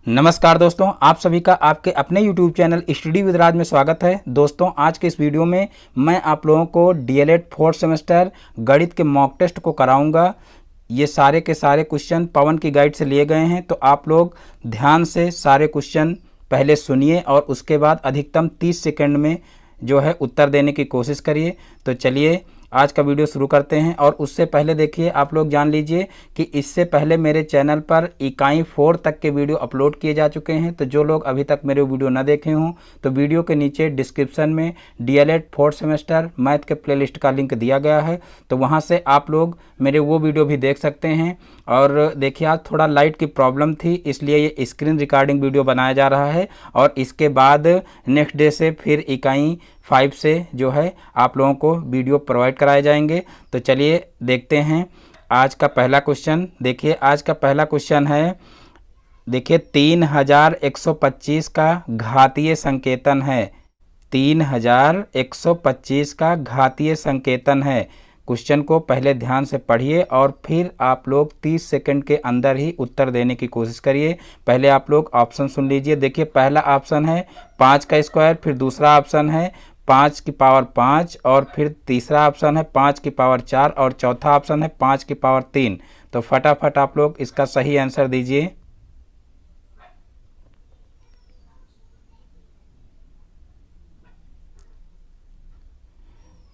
नमस्कार दोस्तों, आप सभी का आपके अपने YouTube चैनल स्टडी विद राज में स्वागत है। दोस्तों, आज के इस वीडियो में मैं आप लोगों को डीएलएड 4th सेमेस्टर गणित के मॉक टेस्ट को कराऊंगा। ये सारे के सारे क्वेश्चन पवन की गाइड से लिए गए हैं, तो आप लोग ध्यान से सारे क्वेश्चन पहले सुनिए और उसके बाद अधिकतम 30 सेकंड में जो है उत्तर देने की कोशिश करिए। तो चलिए आज का वीडियो शुरू करते हैं। और उससे पहले देखिए, आप लोग जान लीजिए कि इससे पहले मेरे चैनल पर इकाई 4 तक के वीडियो अपलोड किए जा चुके हैं। तो जो लोग अभी तक मेरे वीडियो न देखे हों तो वीडियो के नीचे डिस्क्रिप्शन में डीएलएड 4th सेमेस्टर मैथ के प्लेलिस्ट का लिंक दिया गया है, तो वहाँ से आप लोग मेरे वो वीडियो भी देख सकते हैं। और देखिए, आज थोड़ा लाइट की प्रॉब्लम थी, इसलिए ये स्क्रीन रिकॉर्डिंग वीडियो बनाया जा रहा है। और इसके बाद नेक्स्ट डे से फिर इकाई 5 से जो है आप लोगों को वीडियो प्रोवाइड कराए जाएंगे। तो चलिए देखते हैं आज का पहला क्वेश्चन। देखिए, आज का पहला क्वेश्चन है, देखिए 3125 का घातीय संकेतन है। 3125 का घातीय संकेतन है। क्वेश्चन को पहले ध्यान से पढ़िए और फिर आप लोग 30 सेकंड के अंदर ही उत्तर देने की कोशिश करिए। पहले आप लोग ऑप्शन सुन लीजिए। देखिए, पहला ऑप्शन है 5 का स्क्वायर, फिर दूसरा ऑप्शन है 5 की पावर 5, और फिर तीसरा ऑप्शन है 5 की पावर 4, और चौथा ऑप्शन है 5 की पावर 3। तो फटाफट आप लोग इसका सही आंसर दीजिए।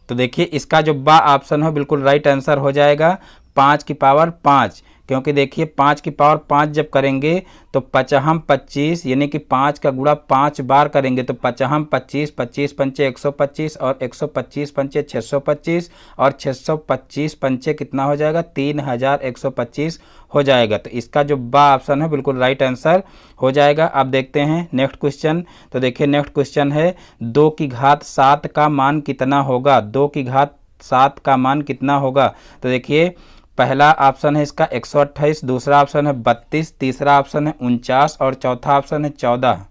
तो देखिए, इसका जो बा ऑप्शन है बिल्कुल राइट आंसर हो जाएगा 5 की पावर 5, क्योंकि देखिए 5 की पावर 5 जब करेंगे तो 55 25 यानी कि 5 का गुणा 5 बार करेंगे तो 55 25, 25 पंचे 125, और 125 पंचे 625, और 625 पंचे कितना हो जाएगा 3125 हो जाएगा। तो इसका जो बा ऑप्शन है बिल्कुल राइट आंसर हो जाएगा। अब देखते हैं नेक्स्ट क्वेश्चन। तो देखिए, नेक्स्ट क्वेश्चन है 2 की घात 7 का मान कितना होगा। 2 की घात 7 का मान कितना होगा। तो देखिए, पहला ऑप्शन है इसका 128, दूसरा ऑप्शन है 32, तीसरा ऑप्शन है 49, और चौथा ऑप्शन है 14।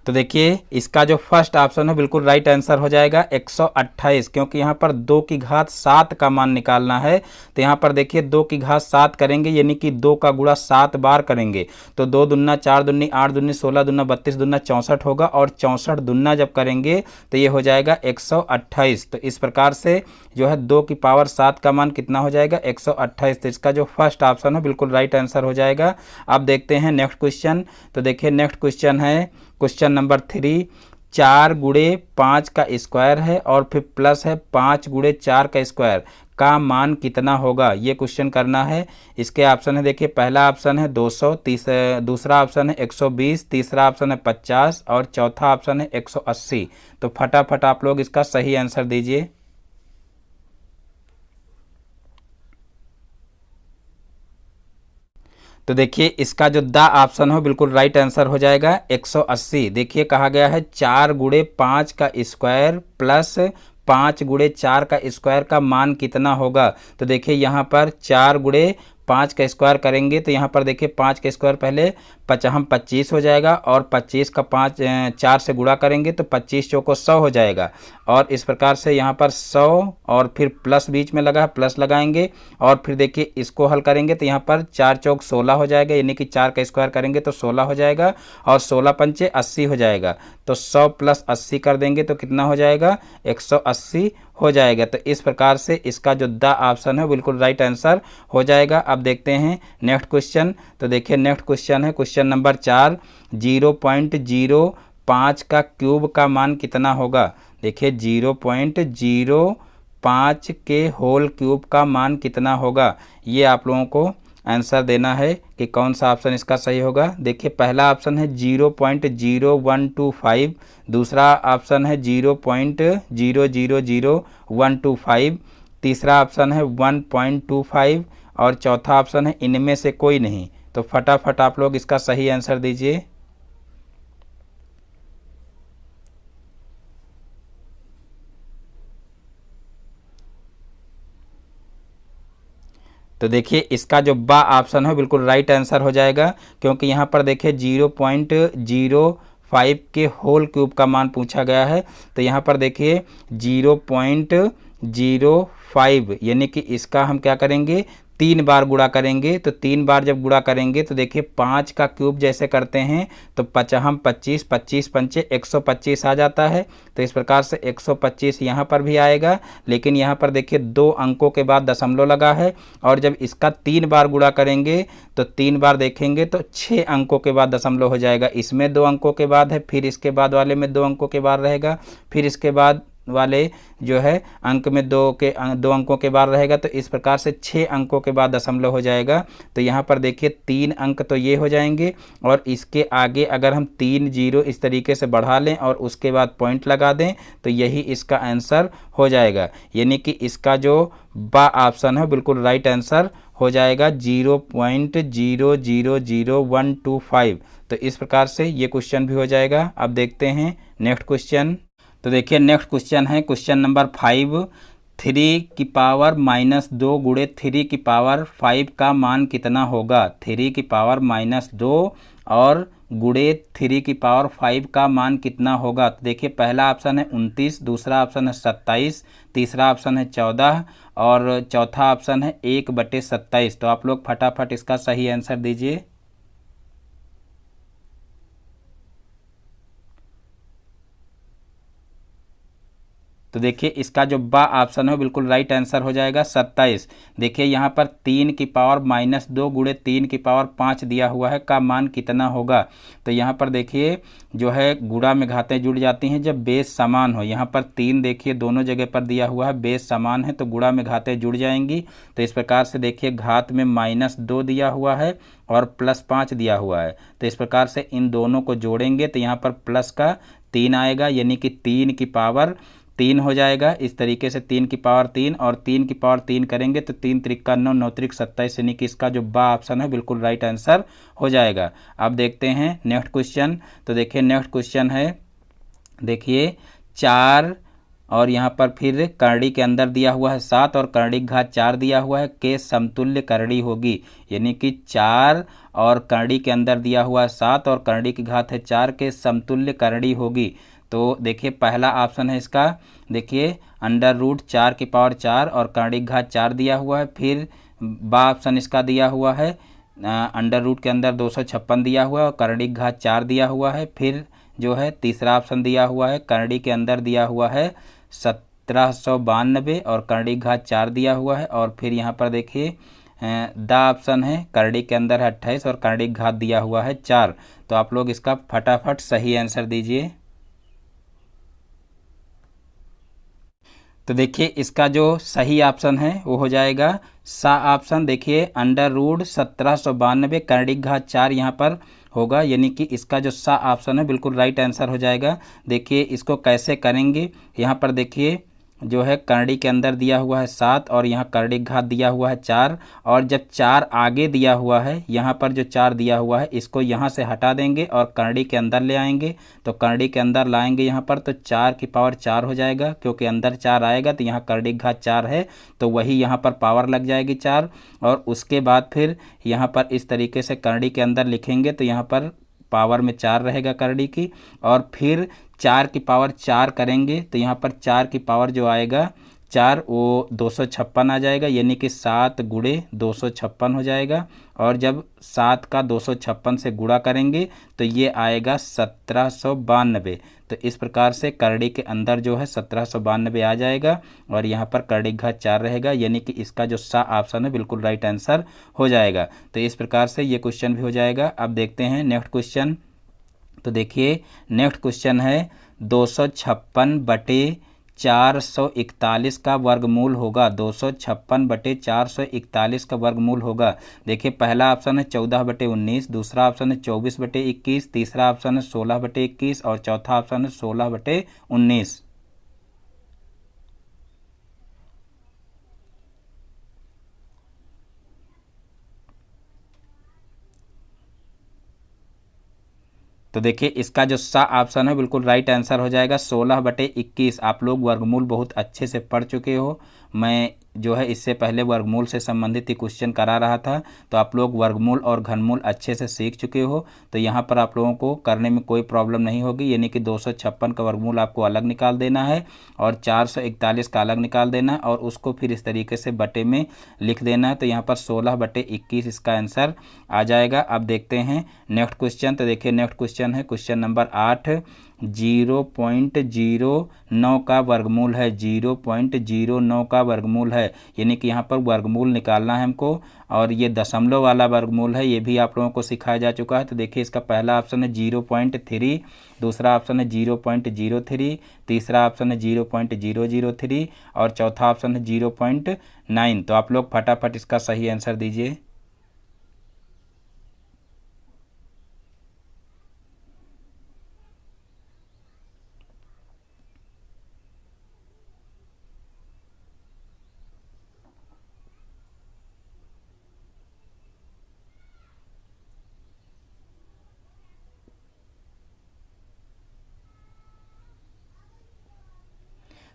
तो देखिए, इसका जो फर्स्ट ऑप्शन है बिल्कुल राइट आंसर हो जाएगा 128, क्योंकि यहाँ पर 2 की घात 7 का मान निकालना है। तो यहाँ पर देखिए 2 की घात 7 करेंगे यानी कि 2 का गुणा 7 बार करेंगे तो 2 दूना 4 दूनी 8 दूनी 16 दूना 32 दूना 64 होगा, और 64 दूना जब करेंगे तो ये हो जाएगा 128। तो इस प्रकार से जो है 2 की पावर 7 का मान कितना हो जाएगा 128। तो इसका जो फर्स्ट ऑप्शन है बिल्कुल राइट आंसर हो जाएगा। अब देखते हैं नेक्स्ट क्वेश्चन। तो देखिए, नेक्स्ट क्वेश्चन है क्वेश्चन नंबर 3, 4 गुणे 5 का स्क्वायर है और फिर प्लस है 5 गुणे 4 का स्क्वायर का मान कितना होगा। ये क्वेश्चन करना है। इसके ऑप्शन है, देखिए पहला ऑप्शन है 200, दूसरा ऑप्शन है 120, तीसरा ऑप्शन है 50, और चौथा ऑप्शन है 180। तो फटाफट आप लोग इसका सही आंसर दीजिए। तो देखिए, इसका जो द ऑप्शन हो बिल्कुल राइट आंसर हो जाएगा 180। देखिए, कहा गया है 4 गुणे 5 का स्क्वायर प्लस 5 गुणे 4 का स्क्वायर का मान कितना होगा। तो देखिए, यहाँ पर 4 गुणे 5 का स्क्वायर करेंगे तो यहाँ पर देखिए 5 का स्क्वायर पहले 25 हो जाएगा, और 25 का 5 4 से गुणा करेंगे तो 25 चौको 100 हो जाएगा। और इस प्रकार से यहाँ पर 100 और फिर प्लस बीच में लगा है, प्लस लगाएंगे, और फिर देखिए इसको हल करेंगे तो यहाँ पर 4 चौक 16 हो जाएगा, यानी कि 4 का स्क्वायर करेंगे तो 16 हो जाएगा, और 16 पंचे 80 हो जाएगा। तो 100 प्लस 80 कर देंगे तो कितना हो जाएगा 180 हो जाएगा। तो इस प्रकार से इसका जो द ऑप्शन है बिल्कुल राइट आंसर हो जाएगा। अब देखते हैं नेक्स्ट क्वेश्चन। तो देखिए, नेक्स्ट क्वेश्चन है क्वेश्चन नंबर 4, 0.05 का क्यूब का मान कितना होगा। देखिए, 0.05 के होल क्यूब का मान कितना होगा। ये आप लोगों को आंसर देना है कि कौन सा ऑप्शन इसका सही होगा। देखिए, पहला ऑप्शन है 0.0125, दूसरा ऑप्शन है 0.000125, तीसरा ऑप्शन है 1.25, और चौथा ऑप्शन है इनमें से कोई नहीं। तो फटाफट आप लोग इसका सही आंसर दीजिए। तो देखिए, इसका जो बा ऑप्शन है बिल्कुल राइट आंसर हो जाएगा, क्योंकि यहाँ पर देखिए 0.05 के होल क्यूब का मान पूछा गया है। तो यहाँ पर देखिए 0.05 5, यानी कि इसका हम क्या करेंगे, 3 बार गुणा करेंगे। तो 3 बार जब गुणा करेंगे तो देखिए 5 का क्यूब जैसे करते हैं तो 5 25, 25 पंचे 125 आ जाता है। तो इस प्रकार से 125 यहाँ पर भी आएगा, लेकिन यहाँ पर देखिए 2 अंकों के बाद दशमलव लगा है। और जब इसका 3 बार गुणा करेंगे तो 3 बार देखेंगे तो 6 अंकों के बाद दशमलव हो जाएगा। इसमें 2 अंकों के बाद है, फिर इसके बाद वाले में 2 अंकों के बाद रहेगा, फिर इसके बाद वाले जो है अंक में 2 अंकों के बाद रहेगा। तो इस प्रकार से 6 अंकों के बाद दशमलव हो जाएगा। तो यहाँ पर देखिए 3 अंक तो ये हो जाएंगे, और इसके आगे अगर हम 3 जीरो इस तरीके से बढ़ा लें और उसके बाद पॉइंट लगा दें तो यही इसका आंसर हो जाएगा। यानी कि इसका जो बा ऑप्शन है बिल्कुल राइट आंसर हो जाएगा 0.000125। तो इस प्रकार से ये क्वेश्चन भी हो जाएगा। अब देखते हैं नेक्स्ट क्वेश्चन। तो देखिए नेक्स्ट क्वेश्चन है क्वेश्चन नंबर 5। 3 की पावर -2 गुणे 3 की पावर 5 का मान कितना होगा। 3 की पावर -2 और गुणे 3 की पावर 5 का मान कितना होगा। तो देखिए पहला ऑप्शन है 29, दूसरा ऑप्शन है 27, तीसरा ऑप्शन है 14 और चौथा ऑप्शन है 1/27। तो आप लोग फटाफट इसका सही आंसर दीजिए। तो देखिए इसका जो बा ऑप्शन है बिल्कुल राइट आंसर हो जाएगा 27। देखिए यहाँ पर 3 की पावर -2 गुणे 3 की पावर 5 दिया हुआ है का मान कितना होगा। तो यहाँ पर देखिए जो है गुणा में घातें जुड़ जाती हैं जब बेस समान हो। यहाँ पर 3 देखिए दोनों जगह पर दिया हुआ है, बेस समान है तो गुणा में घातें जुड़ जाएंगी। तो इस प्रकार से देखिए घात में -2 दिया हुआ है और +5 दिया हुआ है। तो इस प्रकार से इन दोनों को जोड़ेंगे तो यहाँ पर प्लस का 3 आएगा, यानी कि 3 की पावर 3 हो जाएगा। इस तरीके से 3 की पावर 3 और 3 की पावर 3 करेंगे तो 3 त्रिक 9, 9 त्रिक 27, यानी कि इसका जो बा ऑप्शन है बिल्कुल राइट आंसर हो जाएगा। अब देखते हैं नेक्स्ट क्वेश्चन। तो देखिए नेक्स्ट क्वेश्चन है, देखिए 4 और यहाँ पर फिर करड़ी के अंदर दिया हुआ है 7 और करड़ी की घात 4 दिया हुआ है के समतुल्य करड़ी होगी। यानी कि 4 और करड़ी के अंदर दिया हुआ है 7 और करड़ी की घात है 4 के समतुल्य करड़ी होगी। तो देखिए पहला ऑप्शन है इसका, देखिए √4 की पावर 4 और करड़ी की घात 4 दिया हुआ है। फिर बा ऑप्शन इसका दिया हुआ है अंडर रूट के अंदर 256 दिया हुआ है और करड़ी की घात 4 दिया हुआ है। फिर जो है तीसरा ऑप्शन दिया हुआ है करड़ी के अंदर दिया हुआ है 1792 और करड़ी की घात 4 दिया हुआ है। और फिर यहाँ पर देखिए दा ऑप्शन है करड़ी के अंदर है 28 और करड़ी की घात दिया हुआ है 4। तो आप लोग इसका फटाफट सही आंसर दीजिए। तो देखिए इसका जो सही ऑप्शन है वो हो जाएगा सा ऑप्शन। देखिए √1792 करड़ी की घात 4 यहाँ पर होगा, यानी कि इसका जो सा ऑप्शन है बिल्कुल राइट आंसर हो जाएगा। देखिए इसको कैसे करेंगे, यहाँ पर देखिए जो है करड़ी के अंदर दिया हुआ है 7 और यहाँ करड़ी घात दिया हुआ है 4 और जब 4 आगे दिया हुआ है, यहाँ पर जो 4 दिया हुआ है इसको यहाँ से हटा देंगे और करड़ी के अंदर ले आएंगे। तो करड़ी के अंदर लाएंगे यहाँ पर तो 4 की पावर 4 हो जाएगा, क्योंकि अंदर 4 आएगा तो यहाँ करड़ी घात 4 है तो वही यहाँ पर पावर लग जाएगी 4। और उसके बाद फिर यहाँ पर इस तरीके से करड़ी के अंदर लिखेंगे तो यहाँ पर पावर में 4 रहेगा करड़ी की। और फिर 4 की पावर 4 करेंगे तो यहाँ पर 4 की पावर जो आएगा 4 वो 256 आ जाएगा, यानी कि 7 गुणे 256 हो जाएगा। और जब 7 का 256 से गुणा करेंगे तो ये आएगा 1792। तो इस प्रकार से करड़ी के अंदर जो है 1792 आ जाएगा और यहाँ पर करड़ी का 4 रहेगा, यानी कि इसका जो सा ऑप्शन है बिल्कुल राइट आंसर हो जाएगा। तो इस प्रकार से ये क्वेश्चन भी हो जाएगा। अब देखते हैं नेक्स्ट क्वेश्चन। तो देखिए नेक्स्ट क्वेश्चन है 256/441 का वर्गमूल होगा। 256/441 का वर्गमूल होगा। देखिए पहला ऑप्शन है 14/19, दूसरा ऑप्शन है 24/21, तीसरा ऑप्शन है 16/21 और चौथा ऑप्शन है 16/19। तो देखिए इसका जो सा ऑप्शन है बिल्कुल राइट आंसर हो जाएगा 16/21। आप लोग वर्गमूल बहुत अच्छे से पढ़ चुके हो, मैं जो है इससे पहले वर्गमूल से संबंधित ही क्वेश्चन करा रहा था, तो आप लोग वर्गमूल और घनमूल अच्छे से सीख चुके हो, तो यहाँ पर आप लोगों को करने में कोई प्रॉब्लम नहीं होगी। यानी कि 256 का वर्गमूल आपको अलग निकाल देना है और 441 का अलग निकाल देना है और उसको फिर इस तरीके से बटे में लिख देना है। तो यहाँ पर 16/21 इसका आंसर आ जाएगा। अब देखते हैं नेक्स्ट क्वेश्चन। तो देखिए नेक्स्ट क्वेश्चन है क्वेश्चन नंबर 8। 0.09 का वर्गमूल है, 0.09 का वर्गमूल है, यानी कि यहाँ पर वर्गमूल निकालना है हमको। और ये दशमलव वाला वर्गमूल है, ये भी आप लोगों को सिखाया जा चुका है। तो देखिए इसका पहला ऑप्शन है 0.3, दूसरा ऑप्शन है 0.03, तीसरा ऑप्शन है 0.003 और चौथा ऑप्शन है 0.9। तो आप लोग फटाफट इसका सही आंसर दीजिए।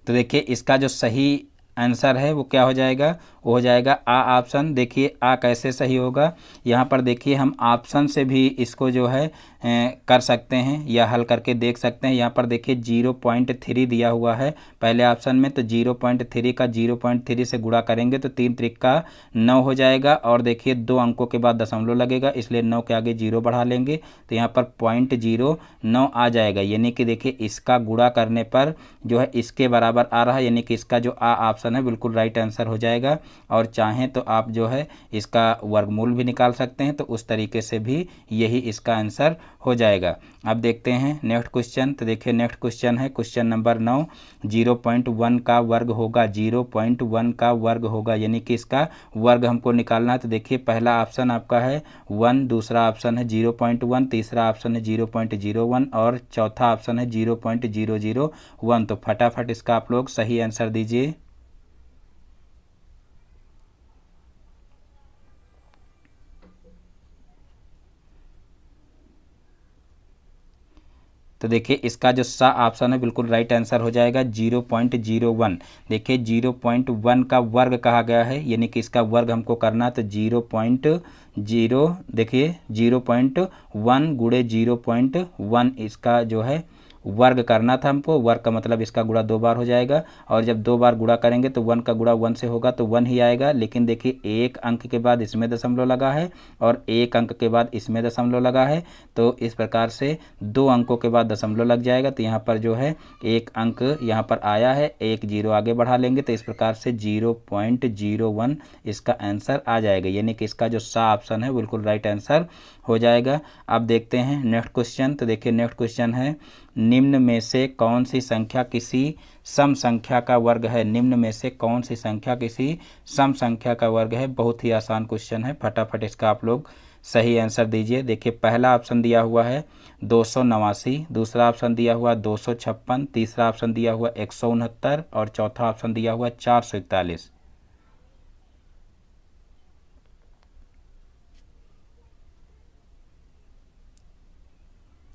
तो देखिए इसका जो सही आंसर है वो क्या हो जाएगा, वो हो जाएगा आ ऑप्शन। देखिए आ कैसे सही होगा, यहाँ पर देखिए हम ऑप्शन से भी इसको जो है कर सकते हैं या हल करके देख सकते हैं। यहाँ पर देखिए 0.3 दिया हुआ है पहले ऑप्शन में, तो 0.3 का 0.3 से गुणा करेंगे तो 3 त्रिका 9 हो जाएगा और देखिए 2 अंकों के बाद दशमलव लगेगा, इसलिए 9 के आगे 0 बढ़ा लेंगे तो यहाँ पर 0.09 आ जाएगा। यानी कि देखिए इसका गुणा करने पर जो है इसके बराबर आ रहा है, यानी कि इसका जो आ ऑप्शन है बिल्कुल राइट आंसर हो जाएगा। और चाहें तो आप जो है इसका वर्गमूल भी निकाल सकते हैं, तो उस तरीके से भी यही इसका आंसर हो जाएगा। अब देखते हैं नेक्स्ट क्वेश्चन। तो देखिए नेक्स्ट क्वेश्चन है क्वेश्चन नंबर 9। 0.1 का वर्ग होगा, 0.1 का वर्ग होगा, यानी कि इसका वर्ग हमको निकालना है। तो देखिए पहला ऑप्शन आपका है 1, दूसरा ऑप्शन है 0.1, तीसरा ऑप्शन है 0.01 और चौथा ऑप्शन है 0.001। तो फटाफट इसका आप लोग सही आंसर दीजिए। तो देखिए इसका जो सा ऑप्शन है बिल्कुल राइट आंसर हो जाएगा 0.01। देखिए 0.1 का वर्ग कहा गया है, यानी कि इसका वर्ग हमको करना है। तो 0.0 देखिए 0.1 गुणे 0.1 इसका जो है वर्ग करना था हमको। वर्ग का मतलब इसका गुणा 2 बार हो जाएगा और जब 2 बार गुणा करेंगे तो 1 का गुणा 1 से होगा तो 1 ही आएगा। लेकिन देखिए एक अंक के बाद इसमें दशमलव लगा है और एक अंक के बाद इसमें दशमलव लगा है, तो इस प्रकार से 2 अंकों के बाद दशमलव लग जाएगा। तो यहाँ पर जो है एक अंक यहाँ पर आया है, एक 0 आगे बढ़ा लेंगे तो इस प्रकार से 0.01 इसका आंसर आ जाएगा। यानी कि इसका जो सा ऑप्शन है बिल्कुल राइट आंसर हो जाएगा। अब देखते हैं नेक्स्ट क्वेश्चन। तो देखिए नेक्स्ट क्वेश्चन है निम्न में से कौन सी संख्या किसी सम संख्या का वर्ग है। निम्न में से कौन सी संख्या किसी सम संख्या का वर्ग है। बहुत ही आसान क्वेश्चन है, फटाफट इसका आप लोग सही आंसर दीजिए। देखिए पहला ऑप्शन दिया हुआ है 289, दूसरा ऑप्शन दिया हुआ 256, तीसरा ऑप्शन दिया हुआ 169 और चौथा ऑप्शन दिया हुआ 441।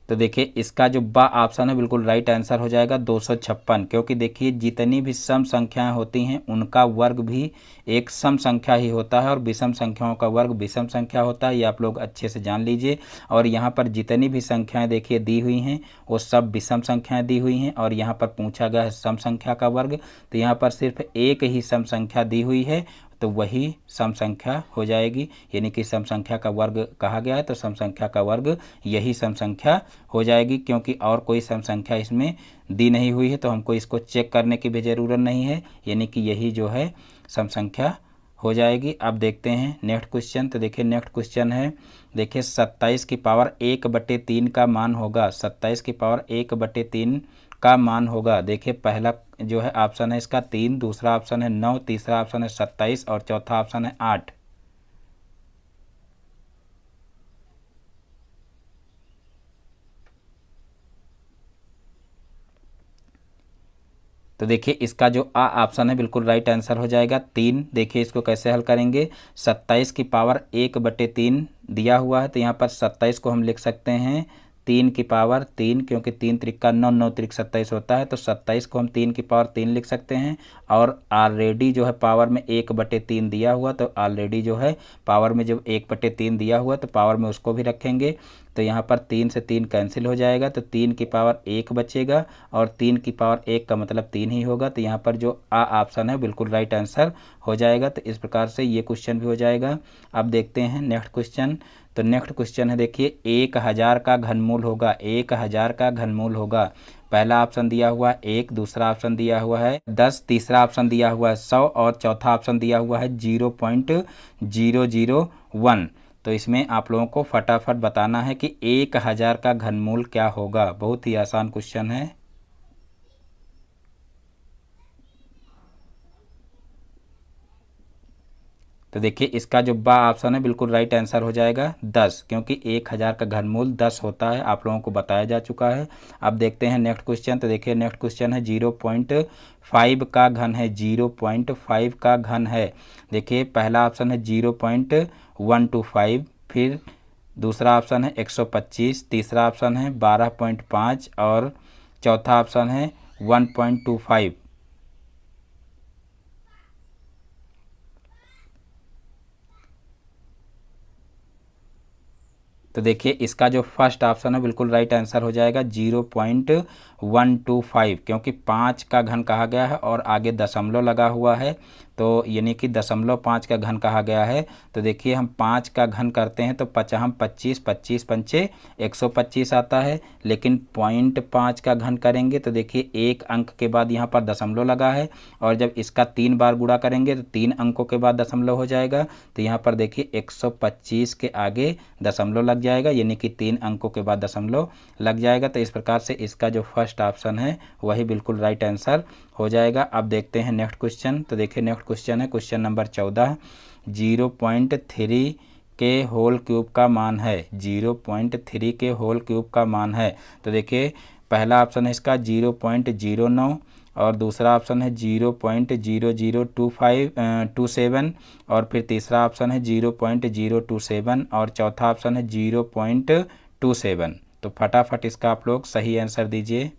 तो देखिए इसका जो बा ऑप्शन है बिल्कुल राइट आंसर हो जाएगा 256, क्योंकि देखिए जितनी भी सम संख्याएं होती हैं उनका वर्ग भी एक सम संख्या ही होता है और विषम संख्याओं का वर्ग विषम संख्या होता है। ये आप लोग अच्छे से जान लीजिए। और यहाँ पर जितनी भी संख्याएं देखिए दी हुई हैं वो सब विषम संख्याएं दी हुई हैं और यहाँ पर पूछा गया है सम संख्या का वर्ग, तो यहाँ पर सिर्फ एक ही सम संख्या दी हुई है तो वही सम संख्या हो जाएगी। यानी कि सम संख्या का वर्ग कहा गया है तो सम संख्या का वर्ग यही सम संख्या हो जाएगी, क्योंकि और कोई सम संख्या इसमें दी नहीं हुई है तो हमको इसको चेक करने की भी ज़रूरत नहीं है। यानी कि यही जो है सम संख्या हो जाएगी। अब देखते हैं नेक्स्ट क्वेश्चन। तो देखिए नेक्स्ट क्वेश्चन है, देखिए 27 की पावर 1/3 का मान होगा। 27 की पावर 1/3 का मान होगा। देखिए पहला जो है ऑप्शन है इसका 3, दूसरा ऑप्शन है 9, तीसरा ऑप्शन है 27 और चौथा ऑप्शन है 8। तो देखिए इसका जो आ ऑप्शन है बिल्कुल राइट आंसर हो जाएगा 3। देखिए इसको कैसे हल करेंगे। 27 की पावर 1/3 दिया हुआ है तो यहाँ पर 27 को हम लिख सकते हैं 3 की पावर 3, क्योंकि 3 त्रिक 9, 9 त्रिक 27 होता है, तो 27 को हम 3 की पावर 3 लिख सकते हैं। और ऑलरेडी जो है पावर में 1/3 दिया हुआ, तो ऑलरेडी जो है पावर में जब 1/3 दिया हुआ तो पावर में उसको भी रखेंगे। तो यहाँ पर 3 से 3 कैंसिल हो जाएगा, तो 3 की पावर 1 बचेगा, और 3 की पावर 1 का मतलब 3 ही होगा। तो यहाँ पर जो आ ऑप्शन है बिल्कुल राइट आंसर हो जाएगा। तो इस प्रकार से ये क्वेश्चन भी हो जाएगा। अब देखते हैं नेक्स्ट क्वेश्चन। तो नेक्स्ट क्वेश्चन है, देखिए 1000 का घनमूल होगा, 1000 का घनमूल होगा। पहला ऑप्शन दिया हुआ है 1, दूसरा ऑप्शन दिया हुआ है 10, तीसरा ऑप्शन दिया हुआ है 100 और चौथा ऑप्शन दिया हुआ है 0.001। तो इसमें आप लोगों को फटाफट बताना है कि 1000 का घनमूल क्या होगा। बहुत ही आसान क्वेश्चन है। तो देखिए इसका जो बा ऑप्शन है बिल्कुल राइट आंसर हो जाएगा 10, क्योंकि 1000 का घनमूल 10 होता है, आप लोगों को बताया जा चुका है। अब देखते हैं नेक्स्ट क्वेश्चन। तो देखिए नेक्स्ट क्वेश्चन है 0.5 का घन है, 0.5 का घन है। देखिए पहला ऑप्शन है 0.125, फिर दूसरा ऑप्शन है 125, तीसरा ऑप्शन है 12.5 और चौथा ऑप्शन है 1.25। तो देखिए इसका जो फर्स्ट ऑप्शन है बिल्कुल राइट आंसर हो जाएगा 0.125, क्योंकि 5 का घन कहा गया है और आगे दशमलव लगा हुआ है, तो यानी कि 0.5 का घन कहा गया है। तो देखिए हम 5 का घन करते हैं तो 25, 25 पंचे 125 आता है, लेकिन 0.5 का घन करेंगे तो देखिए एक अंक के बाद यहाँ पर दशमलव लगा है, और जब इसका 3 बार गुणा करेंगे तो 3 अंकों के बाद दशमलव हो जाएगा। तो यहाँ पर देखिए 125 के आगे दशमलव लग जाएगा, यानी कि 3 अंकों के बाद दशमलव लग जाएगा। तो इस प्रकार से इसका जो फर्स्ट ऑप्शन है वही बिल्कुल राइट आंसर हो जाएगा। अब देखते हैं नेक्स्ट क्वेश्चन। तो देखिए नेक्स्ट क्वेश्चन है क्वेश्चन नंबर 14, 0.3 के होल क्यूब का मान है, 0.3 के होल क्यूब का मान है। तो देखिए पहला ऑप्शन है इसका 0.09 और दूसरा ऑप्शन है 0.0027 और फिर तीसरा ऑप्शन है 0.027 और चौथा ऑप्शन है 0.27। तो फटाफट इसका आप लोग सही आंसर दीजिए।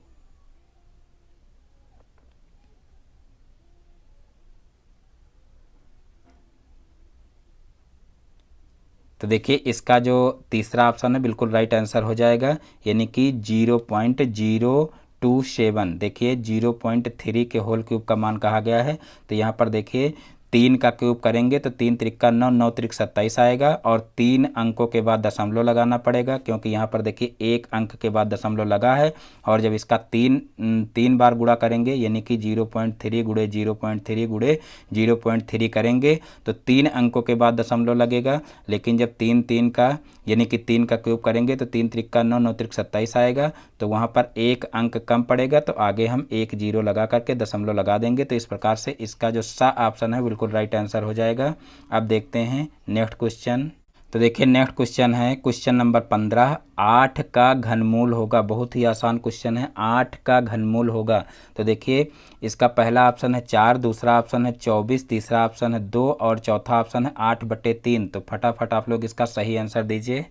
तो देखिए इसका जो तीसरा ऑप्शन है बिल्कुल राइट आंसर हो जाएगा, यानी कि 0.027। देखिए 0.3 के होल क्यूब का मान कहा गया है, तो यहाँ पर देखिए 3 का क्यूब करेंगे तो 3 त्रिक 9, 9 त्रिक 27 आएगा, और 3 अंकों के बाद दशमलव लगाना पड़ेगा, क्योंकि यहाँ पर देखिए एक अंक के बाद दशमलव लगा है, और जब इसका 3 बार गुणा करेंगे यानी कि 0.3 गुणे 0.3 गुणे 0.3 करेंगे तो 3 अंकों के बाद दशमलव लगेगा। लेकिन जब 3 का यानी कि 3 का क्यूब करेंगे तो 3 त्रिक 9, 9 त्रिक 27 आएगा, तो वहाँ पर एक अंक कम पड़ेगा, तो आगे हम 1 0 लगा करके दशमलव लगा देंगे। तो इस प्रकार से इसका जो सा ऑप्शन है बिल्कुल राइट आंसर हो जाएगा। अब देखते हैं नेक्स्ट क्वेश्चन। तो देखिए नेक्स्ट क्वेश्चन है क्वेश्चन नंबर 15, 8 का घनमूल होगा। बहुत ही आसान क्वेश्चन है, 8 का घनमूल होगा। तो देखिए इसका पहला ऑप्शन है 4, दूसरा ऑप्शन है 24, तीसरा ऑप्शन है 2 और चौथा ऑप्शन है 8/3। तो फटाफट आप लोग इसका सही आंसर दीजिए।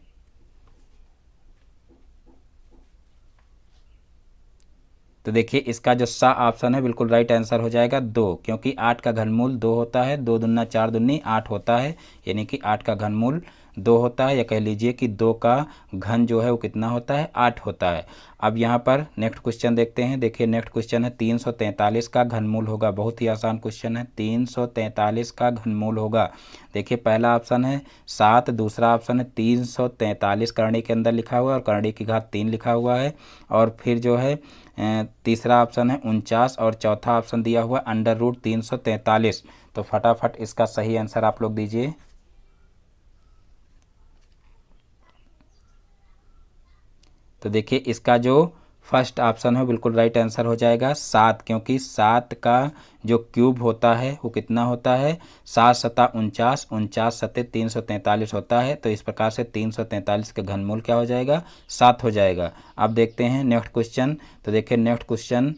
तो देखिए इसका जो सा ऑप्शन है बिल्कुल राइट आंसर हो जाएगा 2, क्योंकि 8 का घनमूल 2 होता है, 2 दूना 4 दूनी 8 होता है, यानी कि 8 का घनमूल 2 होता है, या कह लीजिए कि 2 का घन जो है वो कितना होता है, 8 होता है। अब यहाँ पर नेक्स्ट क्वेश्चन देखते हैं। देखिए नेक्स्ट क्वेश्चन है 343 का घनमूल होगा। बहुत ही आसान क्वेश्चन है, 343 का घनमूल होगा। देखिए पहला ऑप्शन है 7, दूसरा ऑप्शन है 343 करणी के अंदर लिखा हुआ है और करणी की घात 3 लिखा हुआ है, और फिर जो है तीसरा ऑप्शन है 49 और चौथा ऑप्शन दिया हुआ √343। तो फटाफट इसका सही आंसर आप लोग दीजिए। तो देखिए इसका जो फर्स्ट ऑप्शन है बिल्कुल राइट आंसर हो जाएगा 7, क्योंकि 7 का जो क्यूब होता है वो कितना होता है, 7 सता 49, 49 सते 343 होता है। तो इस प्रकार से 343 का घनमूल क्या हो जाएगा, 7 हो जाएगा। अब देखते हैं नेक्स्ट क्वेश्चन। तो देखिए नेक्स्ट क्वेश्चन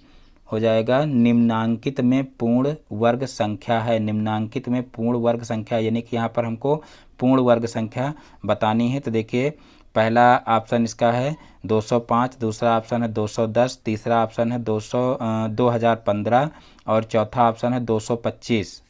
हो जाएगा, निम्नांकित में पूर्ण वर्ग संख्या है। निम्नांकित में पूर्ण वर्ग संख्या, यानी कि यहाँ पर हमको पूर्ण वर्ग संख्या बतानी है। तो देखिए पहला ऑप्शन इसका है 205, दूसरा ऑप्शन है 210, तीसरा ऑप्शन है 2015 और चौथा ऑप्शन है 225।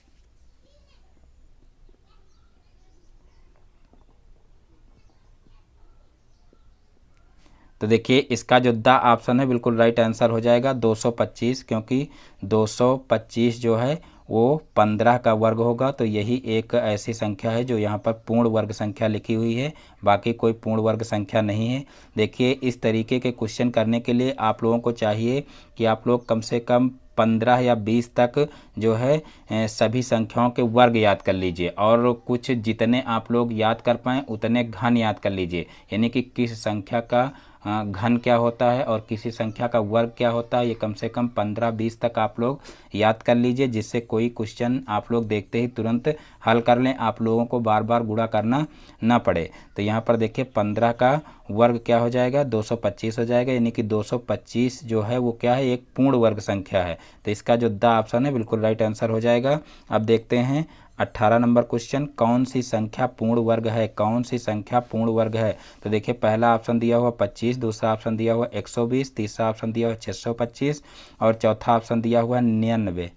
तो देखिए इसका जो द ऑप्शन है बिल्कुल राइट आंसर हो जाएगा 225, क्योंकि 225 जो है वो 15 का वर्ग होगा। तो यही एक ऐसी संख्या है जो यहाँ पर पूर्ण वर्ग संख्या लिखी हुई है, बाकी कोई पूर्ण वर्ग संख्या नहीं है। देखिए इस तरीके के क्वेश्चन करने के लिए आप लोगों को चाहिए कि आप लोग कम से कम 15 या 20 तक जो है सभी संख्याओं के वर्ग याद कर लीजिए, और कुछ जितने आप लोग याद कर पाएँ उतने घन याद कर लीजिए, यानी कि किस संख्या का घन क्या होता है और किसी संख्या का वर्ग क्या होता है, ये कम से कम 15-20 तक आप लोग याद कर लीजिए, जिससे कोई क्वेश्चन आप लोग देखते ही तुरंत हल कर लें, आप लोगों को बार बार गुणा करना ना पड़े। तो यहाँ पर देखिए 15 का वर्ग क्या हो जाएगा, 225 हो जाएगा, यानी कि 225 जो है वो क्या है, एक पूर्ण वर्ग संख्या है। तो इसका जो द ऑप्शन है बिल्कुल राइट आंसर हो जाएगा। अब देखते हैं 18 नंबर क्वेश्चन, कौन सी संख्या पूर्ण वर्ग है, कौन सी संख्या पूर्ण वर्ग है। तो देखिए पहला ऑप्शन दिया हुआ 25, दूसरा ऑप्शन दिया हुआ 120, तीसरा ऑप्शन दिया हुआ 625 और चौथा ऑप्शन दिया हुआ 99।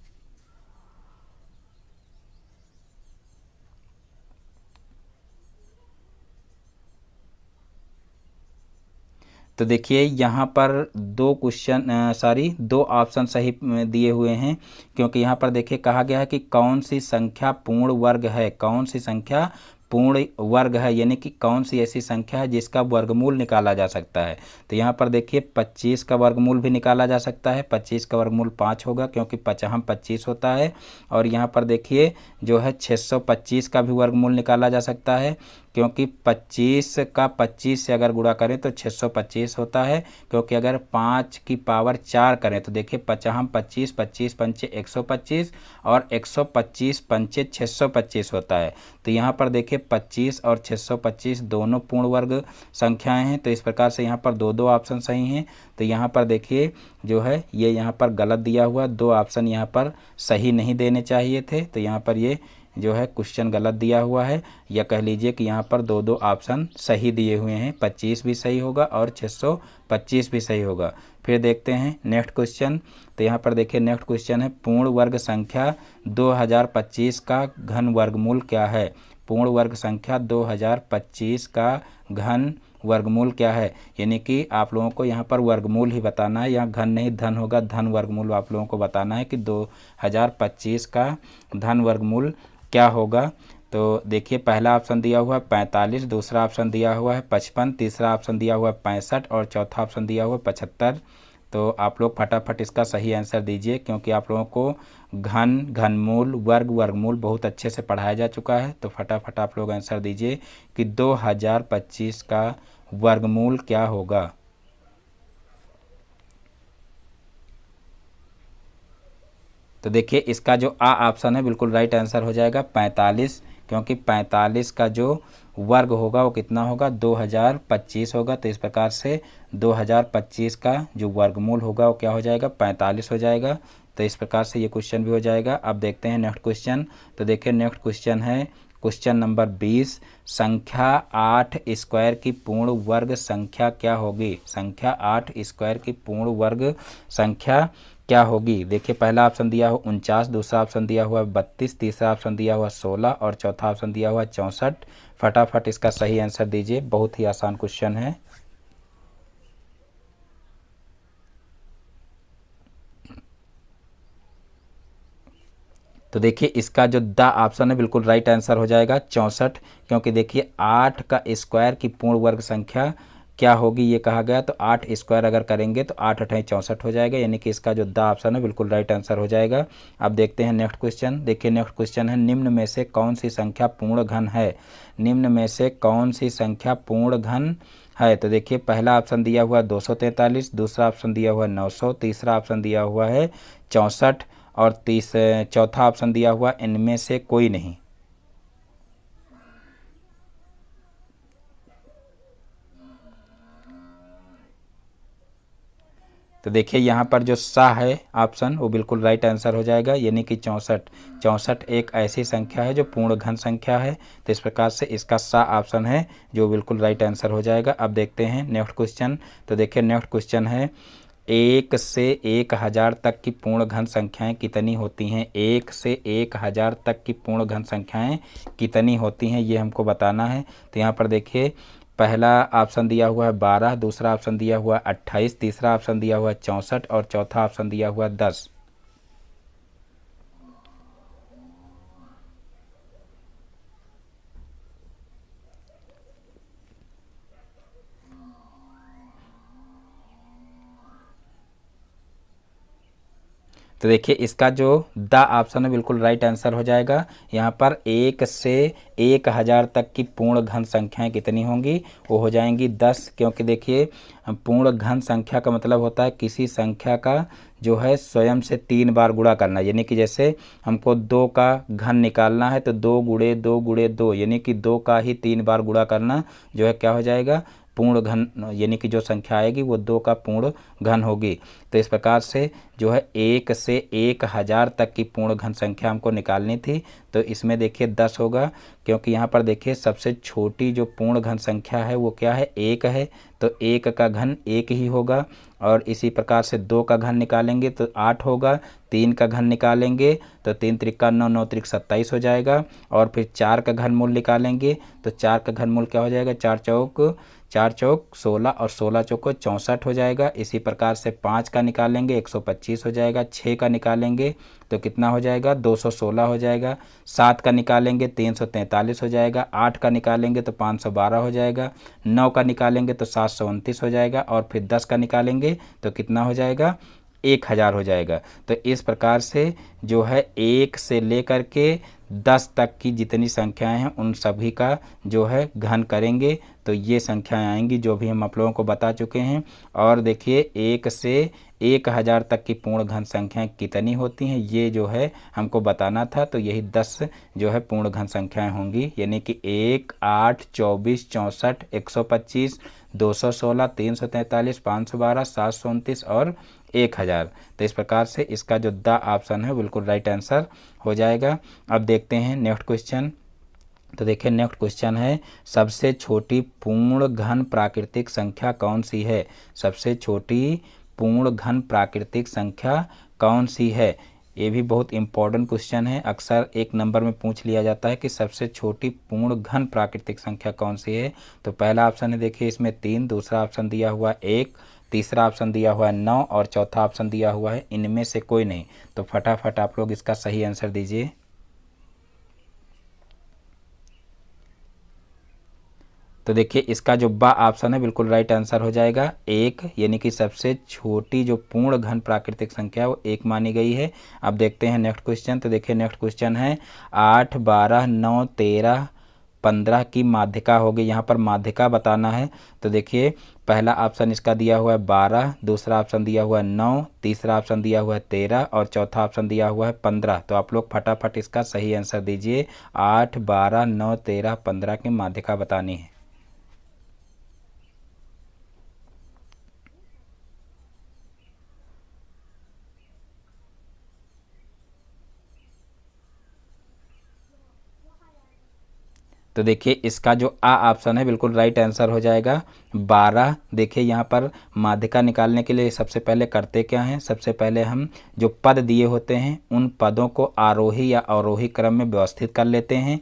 तो देखिए यहाँ पर दो ऑप्शन सही दिए हुए हैं, क्योंकि यहाँ पर देखिए कहा गया है कि कौन सी संख्या पूर्ण वर्ग है, कौन सी संख्या पूर्ण वर्ग है, यानी कि कौन सी ऐसी संख्या है जिसका वर्गमूल निकाला जा सकता है। तो यहाँ पर देखिए 25 का वर्गमूल भी निकाला जा सकता है, 25 का वर्गमूल 5 होगा क्योंकि 25 होता है। और यहाँ पर देखिए जो है 625 का भी वर्गमूल निकाला जा सकता है, क्योंकि 25 का 25 से अगर गुणा करें तो 625 होता है, क्योंकि अगर 5 की पावर 4 करें तो देखिए 25 25 पंचे 125 और 125 पंचे 625 होता है। तो यहाँ पर देखिए 25 और 625 दोनों पूर्ण वर्ग संख्याएं हैं, तो इस प्रकार से यहाँ पर दो ऑप्शन सही हैं। तो यहाँ पर देखिए जो है ये यहाँ पर गलत दिया हुआ, दो ऑप्शन यहाँ पर सही नहीं देने चाहिए थे, तो यहाँ पर ये जो है क्वेश्चन गलत दिया हुआ है, या कह लीजिए कि यहाँ पर दो ऑप्शन सही दिए हुए हैं, 25 भी सही होगा और 625 भी सही होगा। फिर देखते हैं नेक्स्ट क्वेश्चन। तो यहाँ पर देखिए नेक्स्ट क्वेश्चन है, पूर्ण वर्ग संख्या 2025 का घन वर्गमूल क्या है। पूर्ण वर्ग संख्या 2025 का घन वर्गमूल क्या है, यानी कि आप लोगों को यहाँ पर वर्गमूल ही बताना है, यहाँ घन नहीं धन होगा, धन वर्गमूल आप लोगों को बताना है कि 2025 का धन वर्गमूल क्या होगा। तो देखिए पहला ऑप्शन दिया हुआ है 45, दूसरा ऑप्शन दिया हुआ है 55, तीसरा ऑप्शन दिया हुआ है 65 और चौथा ऑप्शन दिया हुआ है 75। तो आप लोग फटाफट इसका सही आंसर दीजिए, क्योंकि आप लोगों को घन, घनमूल, वर्ग, वर्गमूल बहुत अच्छे से पढ़ाया जा चुका है। तो फटाफट आप लोग आंसर दीजिए कि 2025 का वर्गमूल क्या होगा। तो देखिए इसका जो आ ऑप्शन है बिल्कुल राइट आंसर हो जाएगा 45, क्योंकि 45 का जो वर्ग होगा वो कितना होगा, 2025 होगा। तो इस प्रकार से 2025 का जो वर्गमूल होगा वो क्या हो जाएगा, 45 हो जाएगा। तो इस प्रकार से ये क्वेश्चन भी हो जाएगा। अब देखते हैं नेक्स्ट क्वेश्चन। तो देखिए नेक्स्ट क्वेश्चन है क्वेश्चन नंबर 20, संख्या 8 स्क्वायर की पूर्ण वर्ग संख्या क्या होगी। संख्या 8 स्क्वायर की पूर्ण वर्ग संख्या क्या होगी। देखिए पहला ऑप्शन दिया हुआ 49, दूसरा ऑप्शन दिया हुआ 32, तीसरा ऑप्शन दिया हुआ 16 और चौथा ऑप्शन दिया हुआ 64। फटाफट इसका सही आंसर दीजिए, बहुत ही आसान क्वेश्चन है। तो देखिए इसका जो द ऑप्शन है बिल्कुल राइट आंसर हो जाएगा 64, क्योंकि देखिए 8 का स्क्वायर की पूर्ण वर्ग संख्या क्या होगी ये कहा गया। तो 8 स्क्वायर अगर करेंगे तो 8 8 64 हो जाएगा, यानी कि इसका जो द ऑप्शन है बिल्कुल राइट आंसर हो जाएगा। अब देखते हैं नेक्स्ट क्वेश्चन। देखिए नेक्स्ट क्वेश्चन है, निम्न में से कौन सी संख्या पूर्ण घन है। निम्न में से कौन सी संख्या पूर्ण घन है। तो देखिए पहला ऑप्शन दिया हुआ 243, दूसरा ऑप्शन दिया हुआ 900, तीसरा ऑप्शन दिया हुआ है 64 और चौथा ऑप्शन दिया हुआ इनमें से कोई नहीं। तो देखिए यहाँ पर जो सा है ऑप्शन वो बिल्कुल राइट आंसर हो जाएगा, यानी कि 64। 64 एक ऐसी संख्या है जो पूर्ण घन संख्या है, तो इस प्रकार से इसका सा ऑप्शन है जो बिल्कुल राइट आंसर हो जाएगा। अब देखते हैं नेक्स्ट क्वेश्चन। तो देखिए नेक्स्ट क्वेश्चन है 1 से 1000 तक की पूर्ण घन संख्याएं कितनी होती हैं। 1 से 1000 तक की पूर्ण घन संख्याएं कितनी होती हैं ये हमको बताना है। तो यहाँ पर देखिए पहला ऑप्शन दिया हुआ है 12, दूसरा ऑप्शन दिया हुआ है 28, तीसरा ऑप्शन दिया हुआ है 64 और चौथा ऑप्शन दिया हुआ है 10। तो देखिए इसका जो द ऑप्शन है बिल्कुल राइट आंसर हो जाएगा। यहाँ पर 1 से 1000 तक की पूर्ण घन संख्याएं कितनी होंगी, वो हो जाएंगी 10, क्योंकि देखिए पूर्ण घन संख्या का मतलब होता है किसी संख्या का जो है स्वयं से 3 बार गुणा करना, यानी कि जैसे हमको 2 का घन निकालना है तो 2 गुणे 2 गुणे 2, यानी कि 2 का ही 3 बार गुणा करना जो है क्या हो जाएगा, पूर्ण घन, यानी कि जो संख्या आएगी वो 2 का पूर्ण घन होगी। तो इस प्रकार से जो है 1 से 1000 तक की पूर्ण घन संख्या हमको निकालनी थी, तो इसमें देखिए 10 होगा, क्योंकि यहाँ पर देखिए सबसे छोटी जो पूर्ण घन संख्या है वो क्या है, 1 है, तो 1 का घन 1 ही होगा। और इसी प्रकार से 2 का घन निकालेंगे तो 8 होगा, 3 का घन निकालेंगे तो 3 त्रिका 9, 9 त्रिक 27 हो जाएगा, और फिर 4 का घन मूल निकालेंगे तो 4 का घन मूल क्या हो जाएगा, 4 चौक 16 और 16 चौक 64 हो जाएगा। इसी प्रकार से 5 का निकालेंगे 125 हो जाएगा, 6 का निकालेंगे तो कितना हो जाएगा, 216 हो जाएगा, 7 का निकालेंगे 343 हो जाएगा, 8 का निकालेंगे तो 512 हो जाएगा, 9 का निकालेंगे तो 729 हो जाएगा, और फिर 10 का निकालेंगे तो कितना हो जाएगा, 1000 हो जाएगा। तो इस प्रकार से जो है 1 से लेकर के 10 तक की जितनी संख्याएं हैं उन सभी का जो है घन करेंगे तो ये संख्याएं आएंगी जो भी हम आप लोगों को बता चुके हैं। और देखिए 1 से 1000 तक की पूर्ण घन संख्याएं कितनी होती हैं ये जो है हमको बताना था, तो यही 10 जो है पूर्ण घन संख्याएं होंगी, यानी कि 1, 8, 24, 64, 125, 216, 343, 512, 729 और 1000। तो इस प्रकार से इसका जो द ऑप्शन है बिल्कुल राइट आंसर हो जाएगा। अब देखते हैं नेक्स्ट क्वेश्चन। तो देखिए नेक्स्ट क्वेश्चन है सबसे छोटी पूर्ण घन प्राकृतिक संख्या कौन सी है। सबसे छोटी पूर्ण घन प्राकृतिक संख्या कौन सी है, ये भी बहुत इंपॉर्टेंट क्वेश्चन है। अक्सर एक नंबर में पूछ लिया जाता है कि सबसे छोटी पूर्ण घन प्राकृतिक संख्या कौन सी है। तो पहला ऑप्शन है देखिए इसमें 3, दूसरा ऑप्शन दिया हुआ 1, तीसरा ऑप्शन दिया हुआ है 9 और चौथा ऑप्शन दिया हुआ है इनमें से कोई नहीं। तो फटाफट आप लोग इसका सही आंसर दीजिए। तो देखिए इसका जो बा ऑप्शन है बिल्कुल राइट आंसर हो जाएगा 1, यानी कि सबसे छोटी जो पूर्ण घन प्राकृतिक संख्या वो 1 मानी गई है। अब देखते हैं नेक्स्ट क्वेश्चन। तो देखिए नेक्स्ट क्वेश्चन है 8, 12, 9, 13, 15 की माध्यिका होगी। यहाँ पर माध्यिका बताना है। तो देखिए पहला ऑप्शन इसका दिया हुआ है 12, दूसरा ऑप्शन दिया हुआ है 9, तीसरा ऑप्शन दिया हुआ है 13 और चौथा ऑप्शन दिया हुआ है 15। तो आप लोग फटाफट इसका सही आंसर दीजिए। 8, 12, 9, 13, 15 की माध्यिका बतानी है। तो देखिए इसका जो आ ऑप्शन है बिल्कुल राइट आंसर हो जाएगा 12। देखिए यहाँ पर माध्यिका निकालने के लिए सबसे पहले करते क्या हैं, सबसे पहले हम जो पद दिए होते हैं उन पदों को आरोही या अवरोही क्रम में व्यवस्थित कर लेते हैं।